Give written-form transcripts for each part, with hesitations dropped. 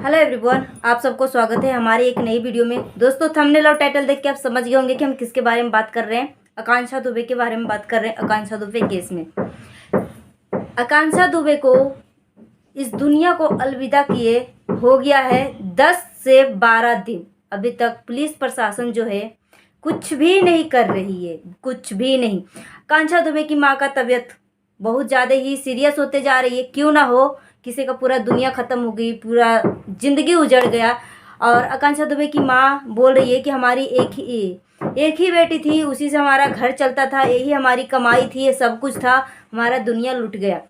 Hello everyone, आप सबको स्वागत है हमारी एक नई वीडियो में। दोस्तों, थंबनेल और टाइटल देख के आप समझ गए होंगे कि हम किसके बारे में बात कर रहे हैं। आकांक्षा दुबे के बारे में बात कर रहे हैं। आकांक्षा दुबे केस में आकांक्षा दुबे को इस दुनिया को अलविदा किए हो गया है 10 से 12 दिन। अभी तक पुलिस प्रशासन जो है कुछ भी नहीं कर रही है, कुछ भी नहीं। आकांक्षा दुबे की माँ का तबीयत बहुत ज़्यादा ही सीरियस होते जा रही है। क्यों ना हो, किसी का पूरा दुनिया ख़त्म हो गई, पूरा ज़िंदगी उजड़ गया। और आकांक्षा दुबे की माँ बोल रही है कि हमारी एक ही बेटी थी, उसी से हमारा घर चलता था, यही हमारी कमाई थी, ये सब कुछ था, हमारा दुनिया लुट गया।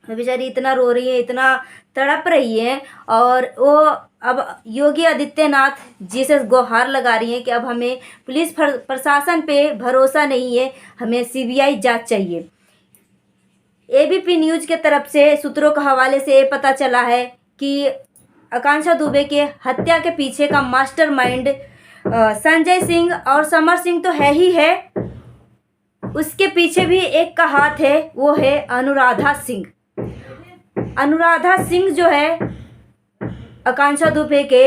बेचारी इतना रो रही है, इतना तड़प रही है। और वो अब योगी आदित्यनाथ जी से गुहार लगा रही है कि अब हमें पुलिस प्रशासन पे भरोसा नहीं है, हमें सीबीआई जांच चाहिए। एबीपी न्यूज़ के तरफ से सूत्रों के हवाले से ये पता चला है कि आकांक्षा दुबे के हत्या के पीछे का मास्टरमाइंड संजय सिंह और समर सिंह तो है ही है, उसके पीछे भी एक का हाथ है, वो है अनुराधा सिंह। अनुराधा सिंह जो है आकांक्षा दुबे के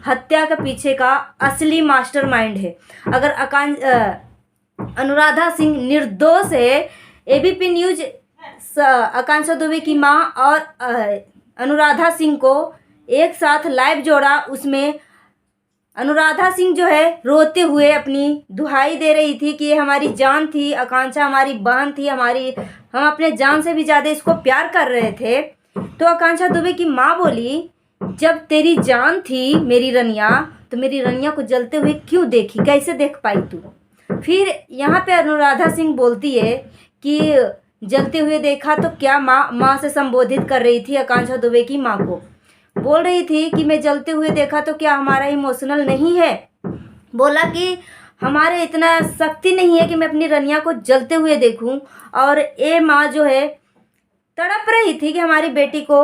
हत्या के पीछे का असली मास्टरमाइंड है। अगर अनुराधा सिंह निर्दोष है, एबीपी न्यूज़ आकांक्षा दुबे की माँ और अनुराधा सिंह को एक साथ लाइव जोड़ा। उसमें अनुराधा सिंह जो है रोते हुए अपनी दुहाई दे रही थी कि ये हमारी जान थी, आकांक्षा हमारी बहन थी, हम अपने जान से भी ज़्यादा इसको प्यार कर रहे थे। तो आकांक्षा दुबे की माँ बोली, जब तेरी जान थी मेरी रनिया, तो मेरी रनिया को जलते हुए क्यों देखी, कैसे देख पाई तू। फिर यहाँ पे अनुराधा सिंह बोलती है कि जलते हुए देखा तो क्या, माँ से संबोधित कर रही थी आकांक्षा दुबे की माँ को। बोल रही थी कि मैं जलते हुए देखा तो क्या हमारा इमोशनल नहीं है। बोला कि हमारे इतना शक्ति नहीं है कि मैं अपनी रनिया को जलते हुए देखूं। और ये माँ जो है तड़प रही थी कि हमारी बेटी को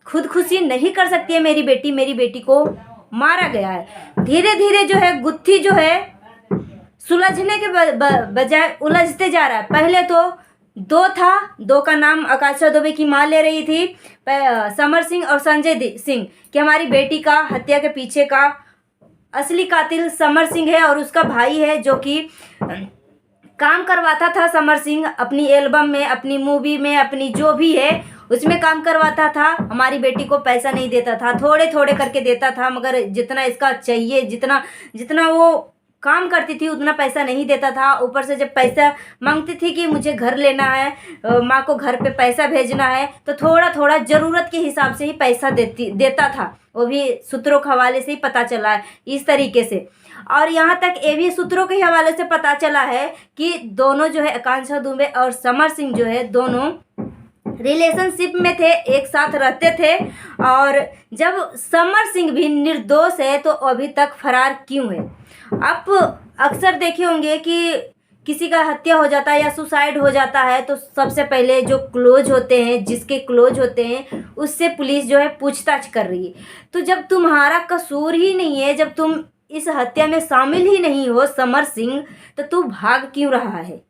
खुदकुशी नहीं कर सकती है, मेरी बेटी को मारा गया है। धीरे धीरे जो है गुत्थी जो है सुलझने के बजाय उलझते जा रहा है। पहले तो दो था, दो का नाम आकांक्षा दुबे की माँ ले रही थी, समर सिंह और संजय सिंह, कि हमारी बेटी का हत्या के पीछे का असली कातिल समर सिंह है और उसका भाई है, जो कि काम करवाता था। समर सिंह अपनी एल्बम में, अपनी मूवी में, अपनी जो भी है उसमें काम करवाता था। हमारी बेटी को पैसा नहीं देता था, थोड़े थोड़े करके देता था, मगर जितना इसका चाहिए, जितना वो काम करती थी उतना पैसा नहीं देता था। ऊपर से जब पैसा मांगती थी कि मुझे घर लेना है, माँ को घर पे पैसा भेजना है, तो थोड़ा थोड़ा ज़रूरत के हिसाब से ही पैसा देता था। वो भी सूत्रों के हवाले से ही पता चला है इस तरीके से। और यहाँ तक ये भी सूत्रों के हवाले से पता चला है कि दोनों जो है आकांक्षा दुबे और समर सिंह जो है दोनों रिलेशनशिप में थे, एक साथ रहते थे। और जब समर सिंह भी निर्दोष है तो अभी तक फरार क्यों है। आप अक्सर देखे होंगे कि किसी का हत्या हो जाता है या सुसाइड हो जाता है तो सबसे पहले जो क्लोज होते हैं, जिसके क्लोज होते हैं, उससे पुलिस जो है पूछताछ कर रही है। तो जब तुम्हारा कसूर ही नहीं है, जब तुम इस हत्या में शामिल ही नहीं हो समर सिंह, तो तू भाग क्यों रहा है,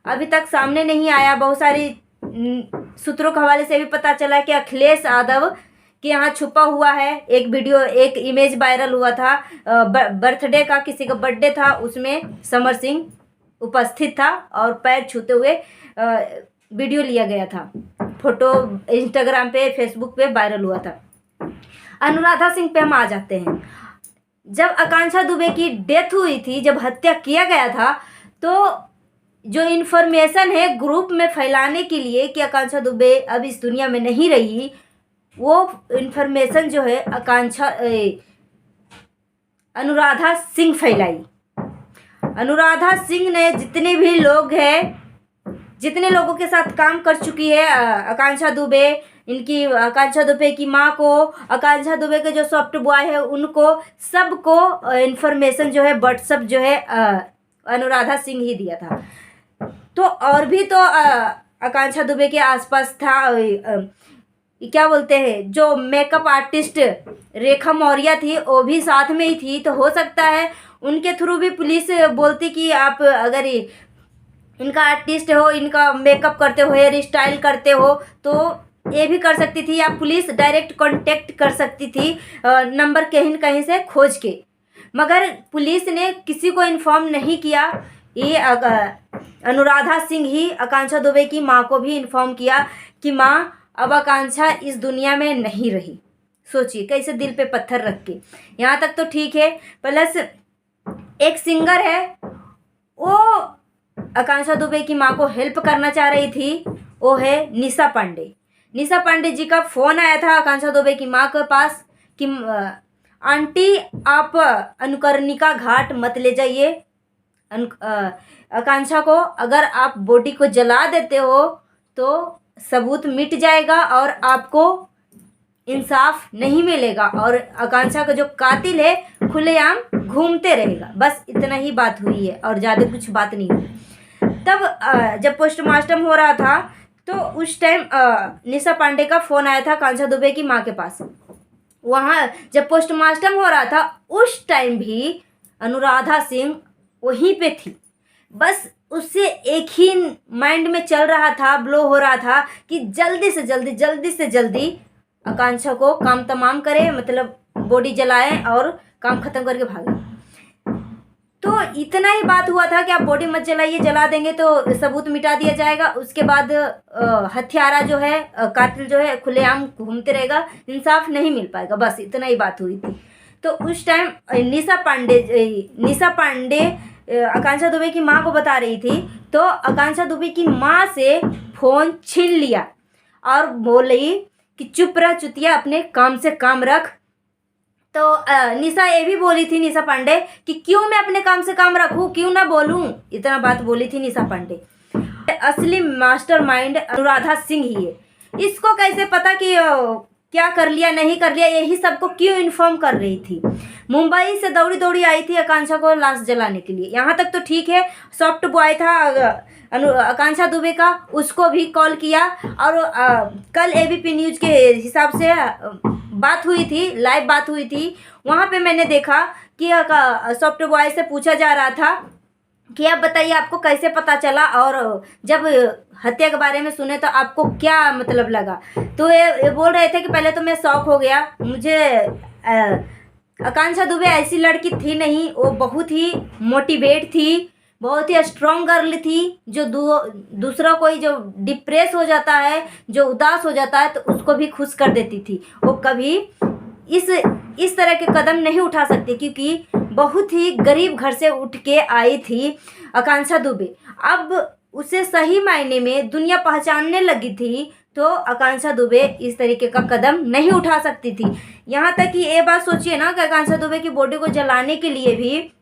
अभी तक सामने नहीं आया। बहुत सारी सूत्रों के हवाले से भी पता चला कि अखिलेश यादव कि यहाँ छुपा हुआ है। एक वीडियो, एक इमेज वायरल हुआ था बर्थडे का, किसी का बर्थडे था, उसमें समर सिंह उपस्थित था और पैर छूते हुए वीडियो लिया गया था। फोटो इंस्टाग्राम पे, फेसबुक पे वायरल हुआ था। अनुराधा सिंह पे हम आ जाते हैं। जब आकांक्षा दुबे की डेथ हुई थी, जब हत्या किया गया था, तो जो इन्फॉर्मेशन है ग्रुप में फैलाने के लिए कि आकांक्षा दुबे अब इस दुनिया में नहीं रही, वो इन्फॉर्मेशन जो है अनुराधा सिंह फैलाई। अनुराधा सिंह ने जितने भी लोग हैं, जितने लोगों के साथ काम कर चुकी है आकांक्षा दुबे, इनकी आकांक्षा दुबे की माँ को, आकांक्षा दुबे के जो सॉफ्ट बॉय है उनको, सबको इन्फॉर्मेशन जो है व्हाट्सएप जो है अनुराधा सिंह ही दिया था। तो और भी तो आकांक्षा दुबे के आसपास था, क्या बोलते हैं, जो मेकअप आर्टिस्ट रेखा मौर्य थी, वो भी साथ में ही थी। तो हो सकता है उनके थ्रू भी पुलिस बोलती कि आप अगर इनका आर्टिस्ट हो, इनका मेकअप करते हो, हेयर स्टाइल करते हो, तो ये भी कर सकती थी, या पुलिस डायरेक्ट कांटेक्ट कर सकती थी नंबर कहीं न कहीं से खोज के, मगर पुलिस ने किसी को इन्फॉर्म नहीं किया। ये अनुराधा सिंह ही आकांक्षा दुबे की माँ को भी इन्फॉर्म किया कि माँ, अब आकांक्षा इस दुनिया में नहीं रही। सोचिए कैसे दिल पे पत्थर रख के। यहाँ तक तो ठीक है। प्लस एक सिंगर है, वो आकांक्षा दुबे की माँ को हेल्प करना चाह रही थी, वो है निशा पांडे। निशा पांडे जी का फ़ोन आया था आकांक्षा दुबे की माँ के पास कि आंटी, आप अनुकरणिका घाट मत ले जाइए। आकांक्षा को अगर आप बॉडी को जला देते हो तो सबूत मिट जाएगा और आपको इंसाफ नहीं मिलेगा, और आकांक्षा का जो कातिल है खुलेआम घूमते रहेगा। बस इतना ही बात हुई है और ज़्यादा कुछ बात नहीं हुई। तब जब पोस्टमार्टम हो रहा था तो उस टाइम निशा पांडे का फ़ोन आया था आकांक्षा दुबे की माँ के पास। वहाँ जब पोस्टमार्टम हो रहा था उस टाइम भी अनुराधा सिंह वहीं पे थी। बस उससे एक ही माइंड में चल रहा था, ब्लो हो रहा था कि जल्दी से जल्दी आकांक्षा को काम तमाम करे, मतलब बॉडी जलाए और काम ख़त्म करके भागे। तो इतना ही बात हुआ था कि आप बॉडी मत जलाइए, जला देंगे तो सबूत मिटा दिया जाएगा। उसके बाद हत्यारा जो है, कातिल जो है, खुलेआम घूमते रहेगा, इंसाफ नहीं मिल पाएगा। बस इतना ही बात हुई थी। तो उस टाइम निशा पांडे आकांक्षा दुबे की माँ को बता रही थी, तो आकांक्षा दुबे की माँ से फ़ोन छीन लिया और बोली कि चुप रह चुतिया, अपने काम से काम रख। तो निशा ये भी बोली थी, निशा पांडे, कि क्यों मैं अपने काम से काम रखूं, क्यों ना बोलूं। इतना बात बोली थी निशा पांडे। असली मास्टरमाइंड अनुराधा सिंह ही है। इसको कैसे पता कि क्या कर लिया नहीं कर लिया, यही सबको क्यों इन्फॉर्म कर रही थी। मुंबई से दौड़ी आई थी आकांक्षा को लाश जलाने के लिए। यहाँ तक तो ठीक है। सॉफ्ट बॉय था आकांक्षा दुबे का, उसको भी कॉल किया और कल एबीपी न्यूज़ के हिसाब से बात हुई थी, लाइव बात हुई थी। वहाँ पे मैंने देखा कि सॉफ्ट बॉय से पूछा जा रहा था कि आप बताइए आपको कैसे पता चला, और जब हत्या के बारे में सुने तो आपको क्या मतलब लगा। तो ये बोल रहे थे कि पहले तो मैं शॉक हो गया। मुझे आकांक्षा दुबे ऐसी लड़की थी नहीं, वो बहुत ही मोटिवेट थी, बहुत ही स्ट्रॉन्ग गर्ल थी, जो दूसरा कोई जो डिप्रेस हो जाता है, जो उदास हो जाता है, तो उसको भी खुश कर देती थी। वो कभी इस तरह के कदम नहीं उठा सकती, क्योंकि बहुत ही गरीब घर से उठ के आई थी आकांक्षा दुबे। अब उसे सही मायने में दुनिया पहचानने लगी थी, तो आकांक्षा दुबे इस तरीके का कदम नहीं उठा सकती थी। यहाँ तक कि ये बात सोचिए ना कि आकांक्षा दुबे की बॉडी को जलाने के लिए भी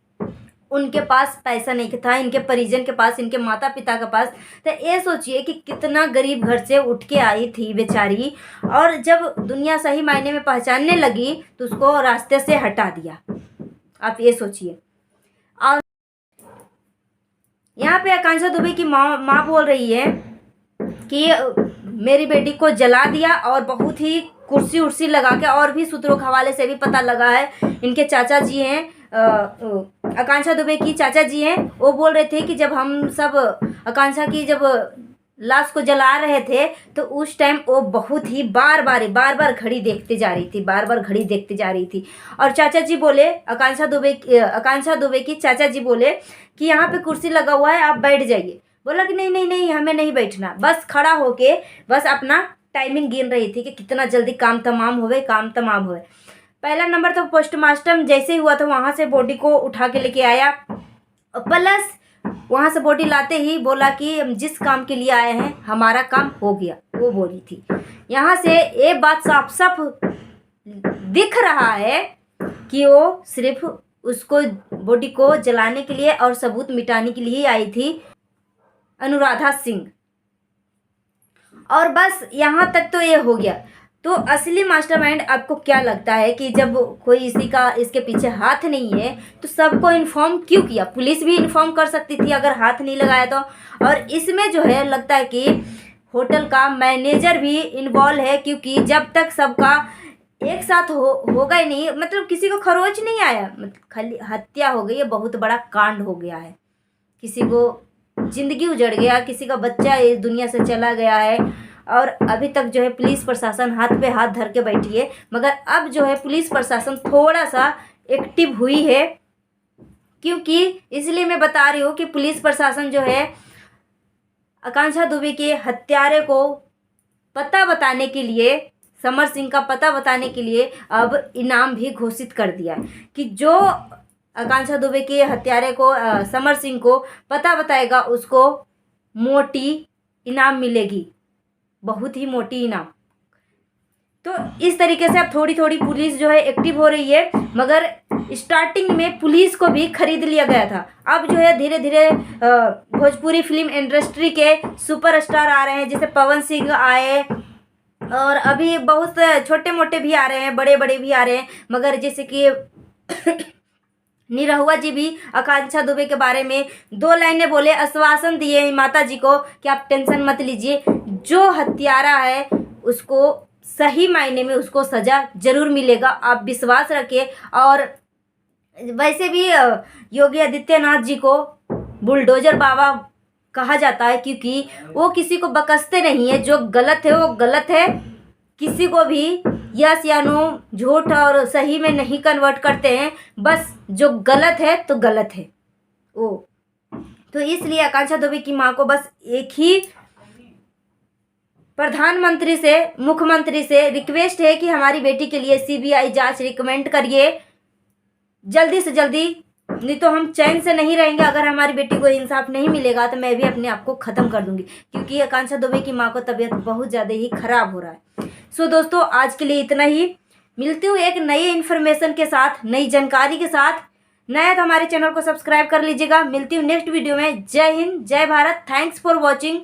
उनके पास पैसा नहीं था, इनके परिजन के पास, इनके माता पिता के पास। तो ये सोचिए कि कितना गरीब घर से उठ के आई थी बेचारी, और जब दुनिया सही मायने में पहचानने लगी तो उसको रास्ते से हटा दिया। आप ये सोचिए। और यहाँ पे आकांक्षा दुबे की माँ बोल रही है कि मेरी बेटी को जला दिया, और बहुत ही कुर्सी उर्सी लगा के, और भी सूत्रों के हवाले से भी पता लगा है, इनके चाचा जी हैं, आकांक्षा दुबे की चाचा जी हैं, वो बोल रहे थे कि जब हम सब आकांक्षा की जब लाश को जला रहे थे तो उस टाइम वो बहुत ही बार बार घड़ी देखते जा रही थी, बार घड़ी देखते जा रही थी। और चाचा जी बोले, आकांक्षा दुबे की चाचा जी बोले कि यहाँ पे कुर्सी लगा हुआ है, आप बैठ जाइए। बोला कि नहीं हमें नहीं बैठना। बस खड़ा होके बस अपना टाइमिंग गिन रही थी कि कितना जल्दी काम तमाम होवे। पहला नंबर तो पोस्टमार्टम जैसे ही हुआ था वहाँ से बॉडी को उठा के लेके आया, प्लस वहाँ से बॉडी लाते ही बोला कि हम जिस काम के लिए आए हैं हमारा काम हो गया, वो बोली थी। यहाँ से ये बात साफ साफ दिख रहा है कि वो सिर्फ उसको बॉडी को जलाने के लिए और सबूत मिटाने के लिए ही आई थी अनुराधा सिंह। और बस यहाँ तक तो ये हो गया। तो असली मास्टरमाइंड आपको क्या लगता है कि जब कोई इसके पीछे हाथ नहीं है तो सबको इन्फॉर्म क्यों किया? पुलिस भी इन्फॉर्म कर सकती थी अगर हाथ नहीं लगाया तो। और इसमें जो है लगता है कि होटल का मैनेजर भी इन्वॉल्व है, क्योंकि जब तक सबका एक साथ होगा ही नहीं, मतलब किसी को खरोच नहीं आया, मतलब खाली हत्या हो गई है, बहुत बड़ा कांड हो गया है, किसी को जिंदगी उजड़ गया, किसी का बच्चा इस दुनिया से चला गया है, और अभी तक जो है पुलिस प्रशासन हाथ पे हाथ धर के बैठी है। मगर अब जो है पुलिस प्रशासन थोड़ा सा एक्टिव हुई है, क्योंकि इसलिए मैं बता रही हूँ कि पुलिस प्रशासन जो है आकांक्षा दुबे के हत्यारे को पता बताने के लिए, समर सिंह का पता बताने के लिए अब इनाम भी घोषित कर दिया है कि जो आकांक्षा दुबे के हत्यारे को समर सिंह को पता बताएगा उसको मोटी इनाम मिलेगी, बहुत ही मोटी इनाम। तो इस तरीके से अब थोड़ी थोड़ी पुलिस जो है एक्टिव हो रही है। मगर स्टार्टिंग में पुलिस को भी खरीद लिया गया था। अब जो है धीरे धीरे भोजपुरी फिल्म इंडस्ट्री के सुपरस्टार आ रहे हैं, जैसे पवन सिंह आए और अभी बहुत छोटे मोटे भी आ रहे हैं, बड़े बड़े भी आ रहे हैं। मगर जैसे कि निरहुआ जी भी आकांक्षा दुबे के बारे में 2 लाइनें बोले, आश्वासन दिए माता जी को कि आप टेंशन मत लीजिए, जो हत्यारा है उसको सही मायने में उसको सज़ा ज़रूर मिलेगा, आप विश्वास रखिए। और वैसे भी योगी आदित्यनाथ जी को बुलडोजर बाबा कहा जाता है, क्योंकि वो किसी को बकसते नहीं है। जो गलत है वो गलत है, किसी को भी यस या नो, झूठ और सही में नहीं कन्वर्ट करते हैं। बस जो गलत है तो गलत है वो। तो इसलिए आकांक्षा दुबे की माँ को बस एक ही प्रधानमंत्री से, मुख्यमंत्री से रिक्वेस्ट है कि हमारी बेटी के लिए सीबीआई जांच रिकमेंड करिए जल्दी से जल्दी, नहीं तो हम चैन से नहीं रहेंगे। अगर हमारी बेटी को इंसाफ नहीं मिलेगा तो मैं भी अपने आप को ख़त्म कर दूंगी, क्योंकि आकांक्षा दुबे की माँ को तबीयत बहुत ज़्यादा ही ख़राब हो रहा है। सो दोस्तों, आज के लिए इतना ही। मिलती हूँ एक नई इन्फॉर्मेशन के साथ, नई जानकारी के साथ। नया तो हमारे चैनल को सब्सक्राइब कर लीजिएगा। मिलती हूँ नेक्स्ट वीडियो में। जय हिंद, जय भारत। Thanks for watching.